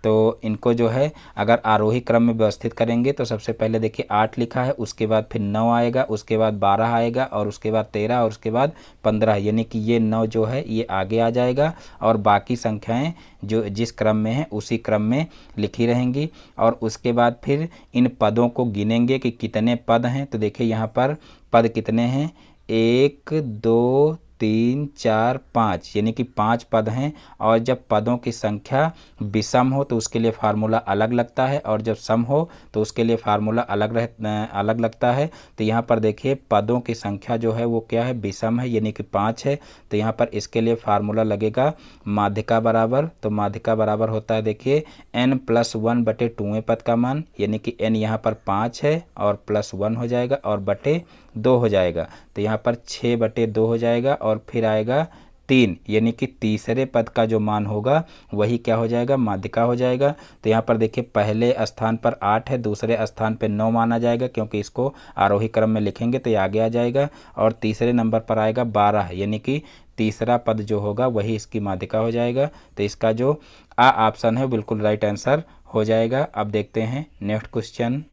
तो इनको जो है अगर आरोही क्रम में व्यवस्थित करेंगे तो सबसे पहले देखिए 8 लिखा है, उसके बाद फिर 9 आएगा, उसके बाद 12 आएगा और उसके बाद 13 और उसके बाद 15, यानी कि ये 9 जो है ये आगे आ जाएगा और बाकी संख्याएं जो जिस क्रम में है उसी क्रम में लिखी रहेंगी। और उसके बाद फिर इन पदों को गिनेंगे कि कितने पद हैं। तो देखिए यहाँ पर पद कितने हैं, 1, 2, 3 4 5 यानी कि 5 पद हैं। और जब पदों की संख्या विषम हो तो उसके लिए फार्मूला अलग लगता है, और जब सम हो तो उसके लिए फार्मूला अलग लगता है। तो यहाँ पर देखिए पदों की संख्या जो है वो क्या है, विषम है, यानी कि 5 है। तो यहाँ पर इसके लिए फार्मूला लगेगा माध्यिका बराबर। तो माध्यिका बराबर होता है देखिए n+1 बटे 2वें पद का मान, यानी कि n यहाँ पर 5 है और +1 हो जाएगा और बटे 2 हो जाएगा। तो यहाँ पर 6 बटे 2 हो जाएगा और फिर आएगा 3, यानी कि तीसरे पद का जो मान होगा वही क्या हो जाएगा, माध्यिका हो जाएगा। तो यहाँ पर देखिए पहले स्थान पर 8 है, दूसरे स्थान पर 9 माना जाएगा, क्योंकि इसको आरोही क्रम में लिखेंगे तो ये आगे आ जाएगा। और तीसरे नंबर पर आएगा 12, यानी कि तीसरा पद जो होगा वही इसकी माध्यिका हो जाएगा। तो इसका जो ऑप्शन है बिल्कुल राइट आंसर हो जाएगा। अब देखते हैं नेक्स्ट क्वेश्चन।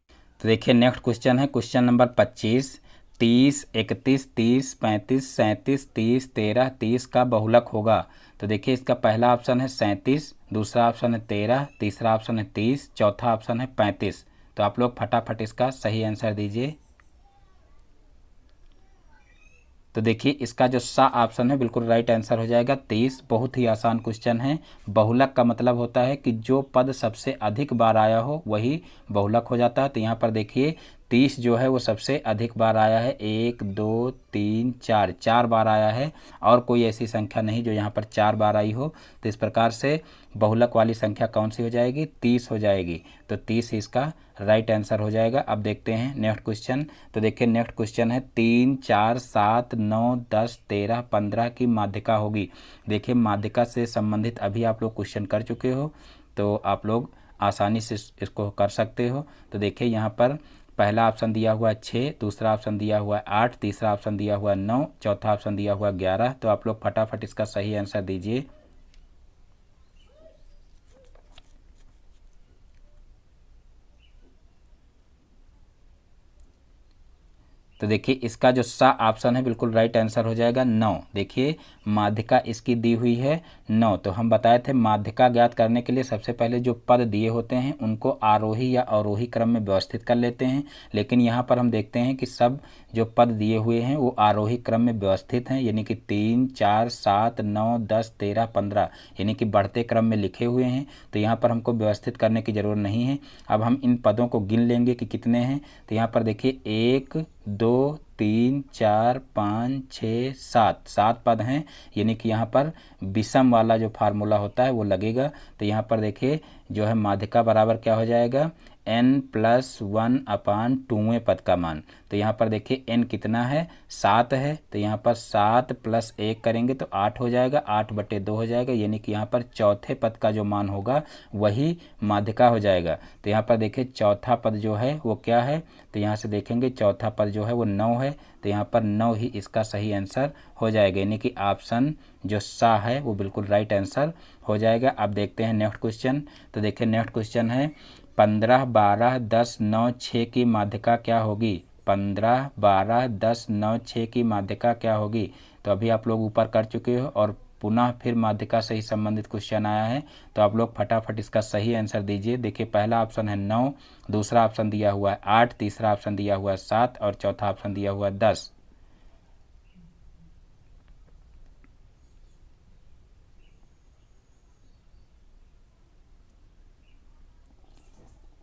तो देखिए नेक्स्ट क्वेश्चन है क्वेश्चन नंबर 25। 30, 31, 30, 35, 37, 30, 13, 30 का बहुलक होगा। तो देखिए इसका पहला ऑप्शन है 37, दूसरा ऑप्शन है 13, तीसरा ऑप्शन है 30, चौथा ऑप्शन है 35। तो आप लोग फटाफट इसका सही आंसर दीजिए। तो देखिए इसका जो सा ऑप्शन है बिल्कुल राइट आंसर हो जाएगा 30। बहुत ही आसान क्वेश्चन है। बहुलक का मतलब होता है कि जो पद सबसे अधिक बार आया हो वही बहुलक हो जाता है। तो यहाँ पर देखिए 30 जो है वो सबसे अधिक बार आया है, 1 2 3 4, 4 बार आया है, और कोई ऐसी संख्या नहीं जो यहाँ पर 4 बार आई हो। तो इस प्रकार से बहुलक वाली संख्या कौन सी हो जाएगी, 30 हो जाएगी। तो 30 इसका राइट आंसर हो जाएगा। अब देखते हैं नेक्स्ट क्वेश्चन। तो देखिए नेक्स्ट क्वेश्चन है 3 4 7 9 10 13 15 की माध्यिका होगी। देखिए माध्यिका से संबंधित अभी आप लोग क्वेश्चन कर चुके हो, तो आप लोग आसानी से इसको कर सकते हो। तो देखिए यहाँ पर पहला ऑप्शन दिया हुआ है 6, दूसरा ऑप्शन दिया हुआ है 8, तीसरा ऑप्शन दिया हुआ है 9, चौथा ऑप्शन दिया हुआ है 11। तो आप लोग फटाफट इसका सही आंसर दीजिए। तो देखिए इसका जो सा ऑप्शन है बिल्कुल राइट आंसर हो जाएगा 9। देखिए माध्यिका इसकी दी हुई है 9। तो हम बताए थे माध्यिका ज्ञात करने के लिए सबसे पहले जो पद दिए होते हैं उनको आरोही या अवरोही क्रम में व्यवस्थित कर लेते हैं। लेकिन यहाँ पर हम देखते हैं कि सब जो पद दिए हुए हैं वो आरोही क्रम में व्यवस्थित हैं, यानी कि 3 4 7 9 10 13 15 यानी कि बढ़ते क्रम में लिखे हुए हैं। तो यहाँ पर हमको व्यवस्थित करने की ज़रूरत नहीं है। अब हम इन पदों को गिन लेंगे कि कितने हैं। तो यहाँ पर देखिए 1 2 3 4 5 6 7, 7 पद हैं, यानी कि यहाँ पर विषम वाला जो फार्मूला होता है वो लगेगा। तो यहाँ पर देखिए जो है माध्यिका बराबर क्या हो जाएगा, n+1 अपान 2वें पद का मान। तो यहाँ पर देखिए n कितना है, 7 है। तो यहाँ पर 7 + 1 करेंगे तो 8 हो जाएगा, 8 बटे 2 हो जाएगा, यानी कि यहाँ पर चौथे पद का जो मान होगा वही माध्यिका हो जाएगा। तो यहाँ पर देखिए चौथा पद जो है वो क्या है, तो यहाँ से देखेंगे चौथा पद जो है वो 9 है। तो यहाँ पर 9 ही इसका सही आंसर हो जाएगा, यानी कि ऑप्शन जो सा है वो बिल्कुल राइट आंसर हो जाएगा। अब देखते हैं नेक्स्ट क्वेश्चन। तो देखिए नेक्स्ट क्वेश्चन है 15 12 10 9 6 की माध्यिका क्या होगी। 15 12 10 9 6 की माध्यिका क्या होगी। तो अभी आप लोग ऊपर कर चुके हो और पुनः फिर माध्यिका से ही संबंधित क्वेश्चन आया है। तो आप लोग फटाफट इसका सही आंसर दीजिए। देखिए पहला ऑप्शन है 9, दूसरा ऑप्शन दिया हुआ है 8, तीसरा ऑप्शन दिया हुआ है 7 और चौथा ऑप्शन दिया हुआ है 10।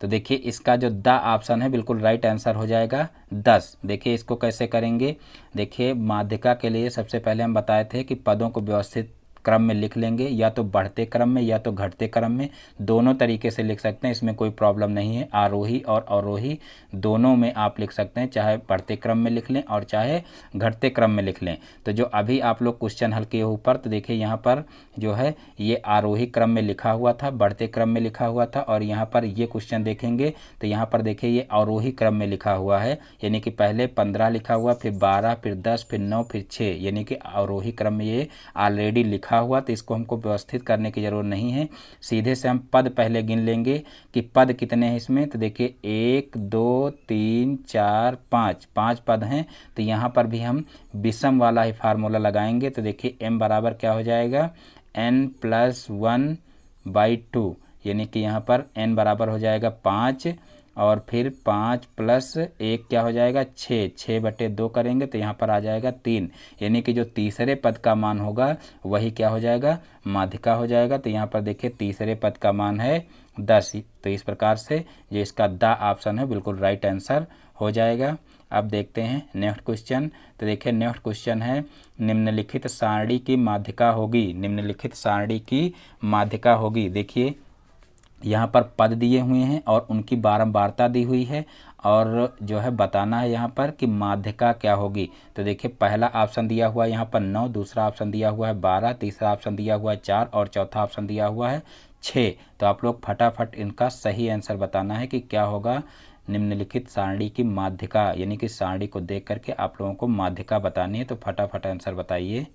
तो देखिए इसका जो द ऑप्शन है बिल्कुल राइट आंसर हो जाएगा 10। देखिए इसको कैसे करेंगे। देखिए माध्यिका के लिए सबसे पहले हम बताए थे कि पदों को व्यवस्थित क्रम में लिख लेंगे, या तो बढ़ते क्रम में या तो घटते क्रम में, दोनों तरीके से लिख सकते हैं, इसमें कोई प्रॉब्लम नहीं है। आरोही और अवरोही दोनों में आप लिख सकते हैं, चाहे बढ़ते क्रम में लिख लें और चाहे घटते क्रम में लिख लें। तो जो अभी आप लोग क्वेश्चन हल किए ऊपर, तो देखिए यहाँ पर जो है ये आरोही क्रम में लिखा हुआ था, बढ़ते क्रम में लिखा हुआ था, और यहाँ पर ये क्वेश्चन देखेंगे तो यहाँ पर देखिए ये अवरोही क्रम में लिखा हुआ है, यानी कि पहले 15 लिखा हुआ, फिर 12, फिर 10, फिर 9, फिर 6, यानी कि अवरोही क्रम में ये ऑलरेडी लिखा हुआ। तो इसको हमको व्यवस्थित करने की जरूरत नहीं है, सीधे से हम पद पहले गिन लेंगे कि पद कितने हैं इसमें। तो देखिए 1 2 3 4 5, 5 पद हैं। तो यहाँ पर भी हम विषम वाला ही फार्मूला लगाएंगे। तो देखिए m बराबर क्या हो जाएगा, n+1/2, यानी कि यहाँ पर n बराबर हो जाएगा 5 और फिर 5 प्लस 1 क्या हो जाएगा 6, 6/2 करेंगे तो यहाँ पर आ जाएगा 3, यानी कि जो तीसरे पद का मान होगा वही क्या हो जाएगा, माध्यिका हो जाएगा। तो यहाँ पर देखिए तीसरे पद का मान है 10। तो इस प्रकार से जो इसका द ऑप्शन है बिल्कुल राइट आंसर हो जाएगा। अब देखते हैं नेक्स्ट क्वेश्चन। तो देखिए नेक्स्ट क्वेश्चन है, निम्नलिखित सारणी की माध्यिका होगी, निम्नलिखित सारणी की माध्यिका होगी। देखिए यहाँ पर पद दिए हुए हैं और उनकी बारंबारता दी हुई है और जो है बताना है यहाँ पर कि माध्यिका क्या होगी। तो देखिए पहला ऑप्शन दिया हुआ है यहाँ पर 9, दूसरा ऑप्शन दिया हुआ है 12, तीसरा ऑप्शन दिया हुआ है 4 और चौथा ऑप्शन दिया हुआ है 6। तो आप लोग फटाफट इनका सही आंसर बताना है कि क्या होगा निम्नलिखित सारणी की माध्यिका, यानी कि सारणी को देख करके आप लोगों को माध्यिका बतानी है। तो फटाफट आंसर बताइए।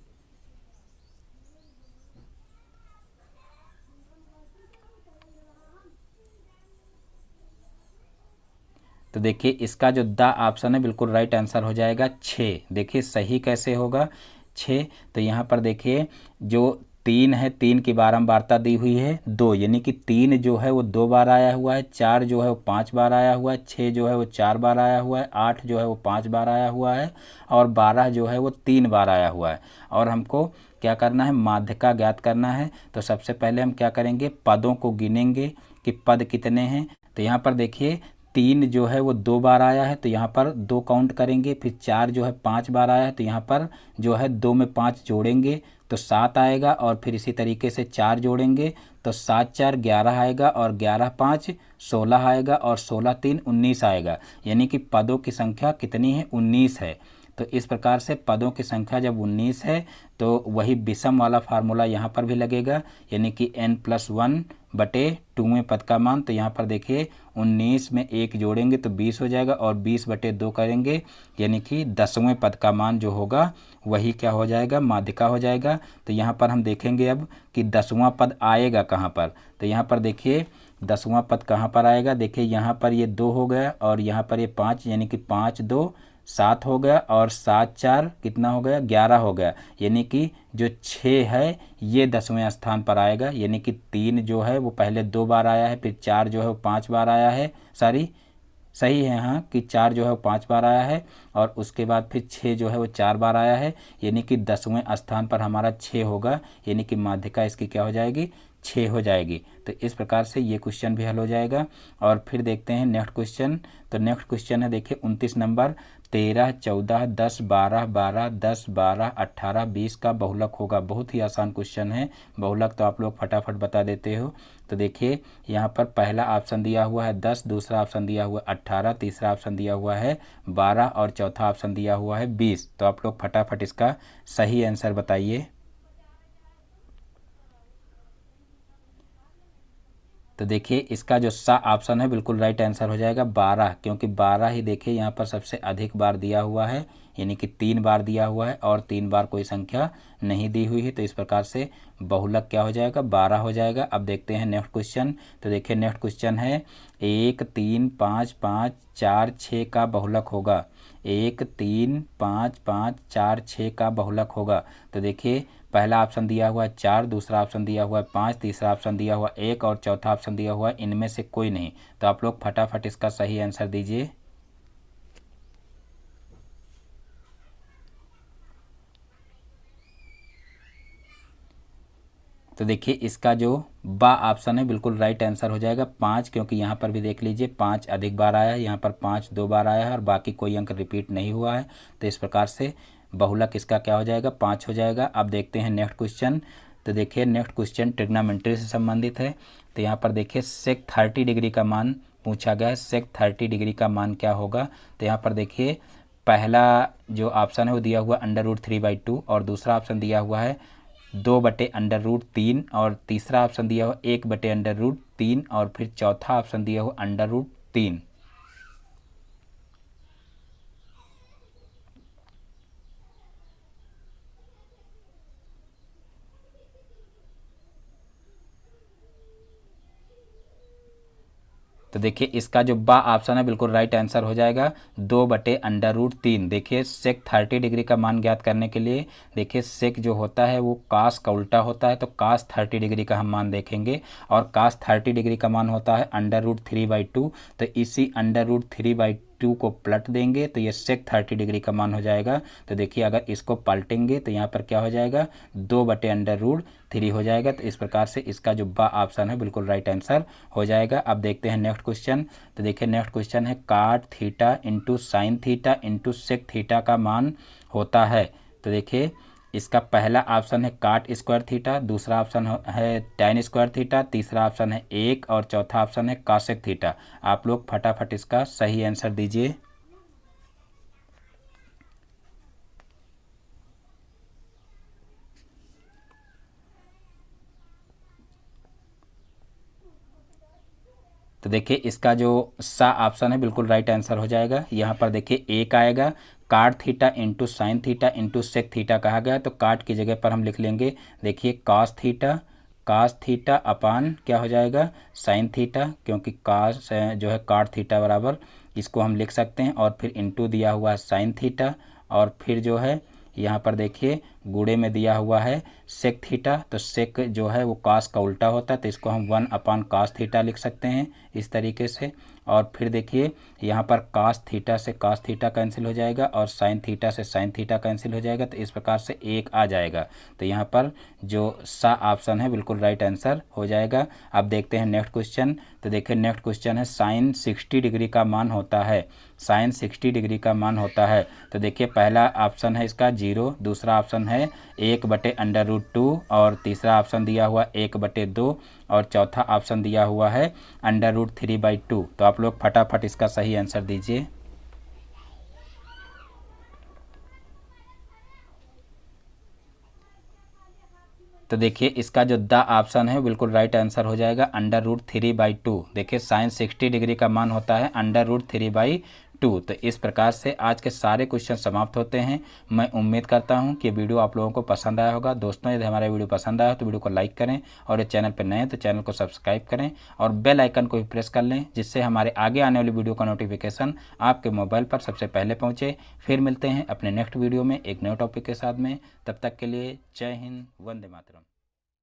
तो देखिए इसका जो द ऑप्शन है बिल्कुल राइट आंसर हो जाएगा 6। देखिए सही कैसे होगा 6। तो यहाँ पर देखिए जो 3 है, 3 की बारंबारता दी हुई है 2, यानी कि 3 जो है वो 2 बार आया हुआ है, 4 जो है वो 5 बार आया हुआ है, 6 जो है वो 4 बार आया हुआ है, 8 जो है वो 5 बार आया हुआ है और 12 जो है वो 3 बार आया हुआ है। और हमको क्या करना है, माध्यिका ज्ञात करना है। तो सबसे पहले हम क्या करेंगे, पदों को गिनेंगे कि पद कितने हैं। तो यहाँ पर देखिए 3 जो है वो 2 बार आया है तो यहाँ पर 2 काउंट करेंगे। फिर 4 जो है 5 बार आया है तो यहाँ पर जो है 2 में 5 जोड़ेंगे तो 7 आएगा और फिर इसी तरीके से 4 जोड़ेंगे तो 7 4 11 आएगा और 11 5 16 आएगा और 16 3 19 आएगा, यानी कि पदों की संख्या कितनी है, 19 है। तो इस प्रकार से पदों की संख्या जब 19 है तो वही विषम वाला फार्मूला यहाँ पर भी लगेगा, यानी कि n+1/2वें पद का मान। तो यहाँ पर देखिए 19 में 1 जोड़ेंगे तो 20 हो जाएगा और 20/2 करेंगे, यानी कि 10वें पद का मान जो होगा वही क्या हो जाएगा, माध्यिका हो जाएगा। तो यहाँ पर हम देखेंगे अब कि 10वां पद आएगा कहाँ पर। तो यहाँ पर देखिए 10वां पद कहाँ पर आएगा, देखिए यहाँ पर ये 2 हो गया और यहाँ पर ये 5, यानी कि 5 2 7 हो गया और 7 4 कितना हो गया, 11 हो गया, यानी कि जो 6 है ये 10वें स्थान पर आएगा। यानी कि 3 जो है वो पहले 2 बार आया है, फिर 4 जो है वो 5 बार आया है, सही है हाँ, कि 4 जो है वो 5 बार आया है और उसके बाद फिर 6 जो है वो 4 बार आया है, यानी कि 10वें स्थान पर हमारा 6 होगा, यानी कि माध्यिका इसकी क्या हो जाएगी, 6 हो जाएगी। तो इस प्रकार से ये क्वेश्चन भी हल हो जाएगा। और फिर देखते हैं नेक्स्ट क्वेश्चन। तो नेक्स्ट क्वेश्चन है देखिए 29 नंबर, 13 14 10 12 12 10 12 18 20 का बहुलक होगा। बहुत ही आसान क्वेश्चन है, बहुलक तो आप लोग फटाफट बता देते हो। तो देखिए यहाँ पर पहला ऑप्शन दिया हुआ है 10, दूसरा ऑप्शन दिया हुआ है 18, तीसरा ऑप्शन दिया हुआ है 12 और चौथा ऑप्शन दिया हुआ है 20। तो आप लोग फटाफट इसका सही आंसर बताइए। तो देखिए इसका जो सा ऑप्शन है बिल्कुल राइट आंसर हो जाएगा 12, क्योंकि 12 ही देखिए यहाँ पर सबसे अधिक बार दिया हुआ है, यानी कि 3 बार दिया हुआ है और 3 बार कोई संख्या नहीं दी हुई है। तो इस प्रकार से बहुलक क्या हो जाएगा, 12 हो जाएगा। अब देखते हैं नेक्स्ट क्वेश्चन। तो देखिए नेक्स्ट क्वेश्चन है 1 3 5 5 4 6 का बहुलक होगा। 1 3 5 5 4 6 का बहुलक होगा। तो देखिए पहला ऑप्शन दिया हुआ है 4, दूसरा ऑप्शन दिया हुआ है 5, तीसरा ऑप्शन दिया हुआ है 1 और चौथा ऑप्शन दिया हुआ है इनमें से कोई नहीं। तो आप लोग फटाफट इसका सही आंसर दीजिए। तो देखिए इसका जो बा ऑप्शन है बिल्कुल राइट आंसर हो जाएगा 5, क्योंकि यहाँ पर भी देख लीजिए 5 अधिक बार आया है, यहाँ पर 5 2 बार आया है और बाकी कोई अंक रिपीट नहीं हुआ है। तो इस प्रकार से बहुलक इसका क्या हो जाएगा, 5 हो जाएगा। अब देखते हैं नेक्स्ट क्वेश्चन। तो देखिए नेक्स्ट क्वेश्चन ट्रिग्नोमेट्री से संबंधित है। तो यहाँ पर देखिए सेक 30 डिग्री का मान पूछा गया है, सेक 30 डिग्री का मान क्या होगा। तो यहाँ पर देखिए पहला जो ऑप्शन है वो दिया हुआ √3/2 और दूसरा ऑप्शन दिया हुआ है 2/√3 और तीसरा ऑप्शन दिया हुआ 1/√3 और फिर चौथा ऑप्शन दिया हुआ √3। तो देखिए इसका जो बा ऑप्शन है बिल्कुल राइट आंसर हो जाएगा 2/√3। देखिए सेक 30 डिग्री का मान ज्ञात करने के लिए देखिए सेक जो होता है वो कास का उल्टा होता है, तो कास 30 डिग्री का हम मान देखेंगे और कास 30 डिग्री का मान होता है √3/2। तो इसी √3/2 को पलट देंगे तो ये सेक 30 डिग्री का मान हो जाएगा। तो देखिए अगर इसको पलटेंगे तो यहाँ पर क्या हो जाएगा 2/√3 हो जाएगा। तो इस प्रकार से इसका जो बा ऑप्शन है बिल्कुल राइट आंसर हो जाएगा। अब देखते हैं नेक्स्ट क्वेश्चन। तो देखिए नेक्स्ट क्वेश्चन है cot theta into sine theta into sec theta का मान होता है। तो देखिए इसका पहला ऑप्शन है काट स्क्वायर थीटा, दूसरा ऑप्शन है टैन स्क्वायर थीटा, तीसरा ऑप्शन है 1 और चौथा ऑप्शन है कासेक थीटा। आप लोग फटाफट इसका सही आंसर दीजिए। तो देखिए इसका जो सा ऑप्शन है बिल्कुल राइट आंसर हो जाएगा। यहाँ पर देखिए 1 आएगा, cot theta into sine theta into sec theta कहा गया, तो काट की जगह पर हम लिख लेंगे देखिए कास थीटा अपान क्या हो जाएगा साइन थीटा, क्योंकि कास जो है काट थीटा बराबर इसको हम लिख सकते हैं और फिर इंटू दिया हुआ है साइन थीटा और फिर जो है यहाँ पर देखिए गुणे में दिया हुआ है सेक थीटा, तो सेक जो है वो कास का उल्टा होता है, तो इसको हम 1/कास थीटा लिख सकते हैं इस तरीके से। और फिर देखिए यहाँ पर कास थीटा से कास थीटा कैंसिल हो जाएगा और साइन थीटा से साइन थीटा कैंसिल हो जाएगा, तो इस प्रकार से 1 आ जाएगा। तो यहाँ पर जो सा ऑप्शन है बिल्कुल राइट आंसर हो जाएगा। अब देखते हैं नेक्स्ट क्वेश्चन। तो देखिए नेक्स्ट क्वेश्चन है साइन 60 डिग्री का मान होता है, साइन 60 डिग्री का मान होता है। तो देखिए पहला ऑप्शन है इसका 0, दूसरा ऑप्शन है 1/√2 और तीसरा ऑप्शन दिया हुआ 1/2 और चौथा ऑप्शन दिया हुआ है √3/2। तो आप लोग फटाफट इसका सही आंसर दीजिए। तो देखिए इसका जो द ऑप्शन है बिल्कुल राइट आंसर हो जाएगा √3/2। देखिए साइन 60 डिग्री का मान होता है √3/2। तो इस प्रकार से आज के सारे क्वेश्चन समाप्त होते हैं। मैं उम्मीद करता हूं कि वीडियो आप लोगों को पसंद आया होगा। दोस्तों यदि हमारा वीडियो पसंद आया तो वीडियो को लाइक करें और इस चैनल पर नए हैं तो चैनल को सब्सक्राइब करें और बेल आइकन को भी प्रेस कर लें, जिससे हमारे आगे आने वाली वीडियो का नोटिफिकेशन आपके मोबाइल पर सबसे पहले पहुँचे। फिर मिलते हैं अपने नेक्स्ट वीडियो में एक नए टॉपिक के साथ में। तब तक के लिए जय हिंद, वंदे मातरम।